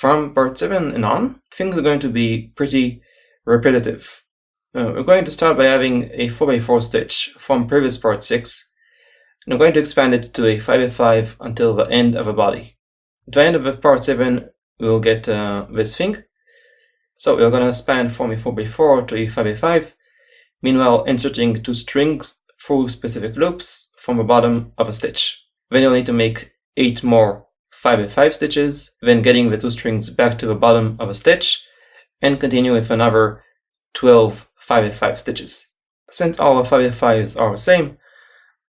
from part 7 and on, things are going to be pretty repetitive. We're going to start by having a 4x4 stitch from previous part 6, and I'm going to expand it to a 5x5 until the end of a body. At the end of part 7, we'll get this thing. So we're going to span from a 4x4 to a 5x5, meanwhile inserting 2 strings through specific loops from the bottom of a stitch. Then you'll need to make 8 more 5x5 stitches, then getting the 2 strings back to the bottom of a stitch, and continue with another 12 5x5 stitches. Since all the 5x5s are the same,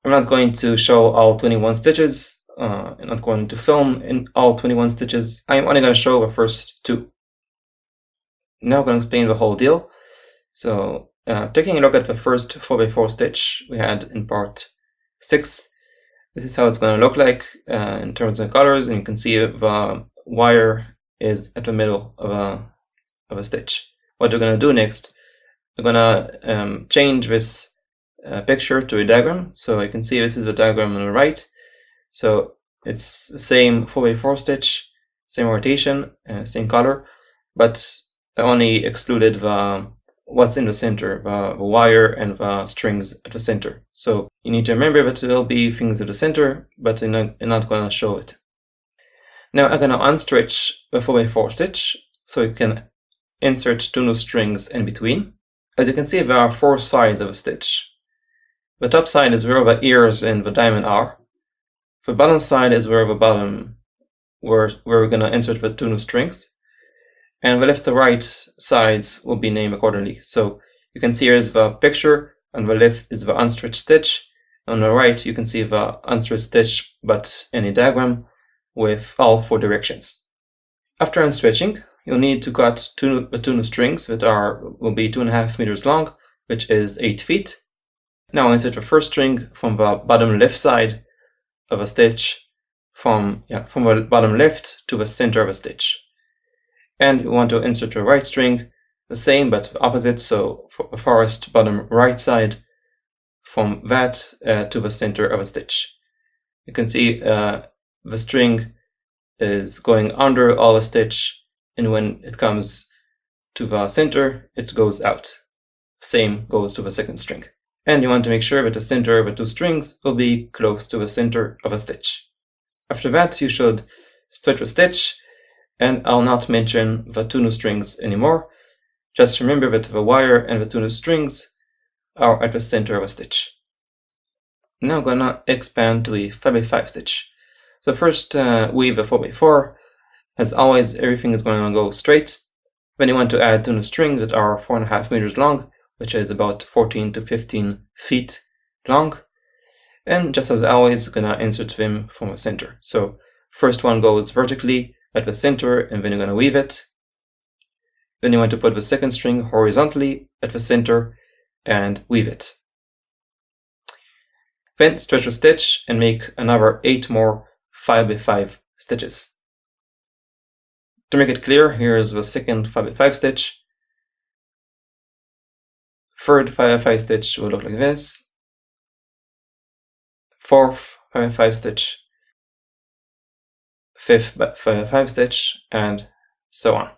I'm not going to show all 21 stitches. I'm not going to film in all 21 stitches. I'm only going to show the first 2. Now I'm going to explain the whole deal. So, taking a look at the first 4x4 stitch we had in part 6, this is how it's going to look like in terms of colors, and you can see the wire is at the middle of a stitch. What we're going to do next, we're going to change this picture to a diagram. So you can see this is the diagram on the right. So it's the same 4x4 stitch, same rotation, same color, but I only excluded what's in the center, the wire and the strings at the center. So you need to remember that there will be things at the center, but I'm not going to show it. Now I'm going to unstitch the 4x4 stitch so you can insert 2 new strings in between. As you can see, there are 4 sides of a stitch. The top side is where the ears and the diamond are. The bottom side is where we're going to insert the 2 new strings. And the left and right sides will be named accordingly. So you can see here's the picture, on the left is the unstitched stitch. On the right you can see the unstitched stitch, but in a diagram with all 4 directions. After unstitching, you'll need to cut the 2 new strings that will be 2.5 meters long, which is 8 feet. Now insert the first string from the bottom left side of a stitch, from the bottom left to the center of a stitch. And you want to insert the right string, the same but opposite, so for the farthest bottom right side, from that to the center of a stitch. You can see the string is going under all the stitch, and when it comes to the center, it goes out. Same goes to the second string. And you want to make sure that the center of the 2 strings will be close to the center of a stitch. After that, you should stitch a stitch, and I'll not mention the 2 new strings anymore. Just remember that the wire and the 2 new strings are at the center of a stitch. Now I'm gonna expand to a 5x5 stitch. So first weave a 4x4. As always, everything is going to go straight. Then you want to add 2 new strings that are 4.5 meters long, which is about 14 to 15 feet long. And just as always, gonna insert them from the center. So first one goes vertically at the center, and then you're going to weave it. Then you want to put the second string horizontally at the center and weave it. Then stretch the stitch and make another 8 more 5x5 stitches. To make it clear, here's the second 5x5 stitch. Third 5x5 stitch will look like this. Fourth 5x5 stitch. Fifth 5x5 stitch, and so on.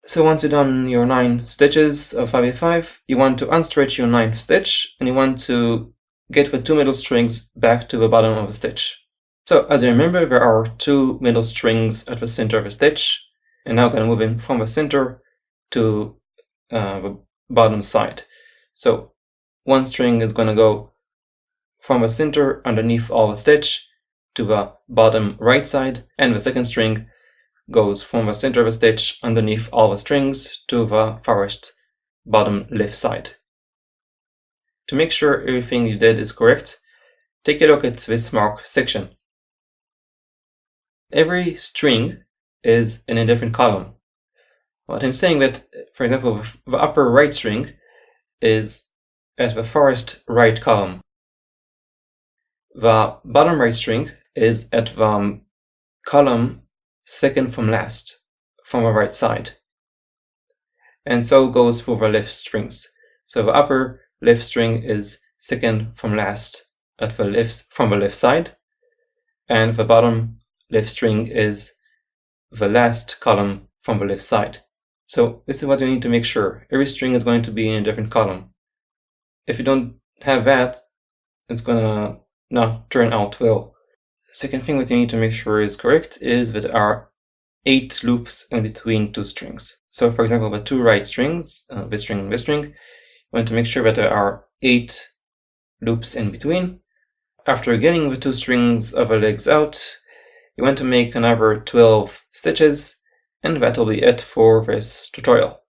So once you've done your 9 stitches of 5x5, you want to unstitch your 9th stitch, and you want to get the 2 middle strings back to the bottom of the stitch. So as you remember, there are 2 middle strings at the center of a stitch, and now I'm going to move them from the center to the bottom side. So one string is going to go from the center underneath all the stitch to the bottom right side, and the second string goes from the center of a stitch underneath all the strings to the farthest bottom left side. To make sure everything you did is correct, take a look at this mark section. Every string is in a different column. What I'm saying that, for example, the upper right string is at the farthest right column. The bottom right string is at the column second from last, from the right side. And so goes for the left strings. So the upper left string is second from last from the left side, and the bottom left string is the last column from the left side. So this is what you need to make sure. Every string is going to be in a different column. If you don't have that, it's gonna not turn out well. The second thing that you need to make sure is correct is that there are 8 loops in between 2 strings. So for example, the 2 right strings, this string and this string, you want to make sure that there are 8 loops in between. After getting the 2 strings of the legs out, you want to make another 12 stitches, and that will be it for this tutorial.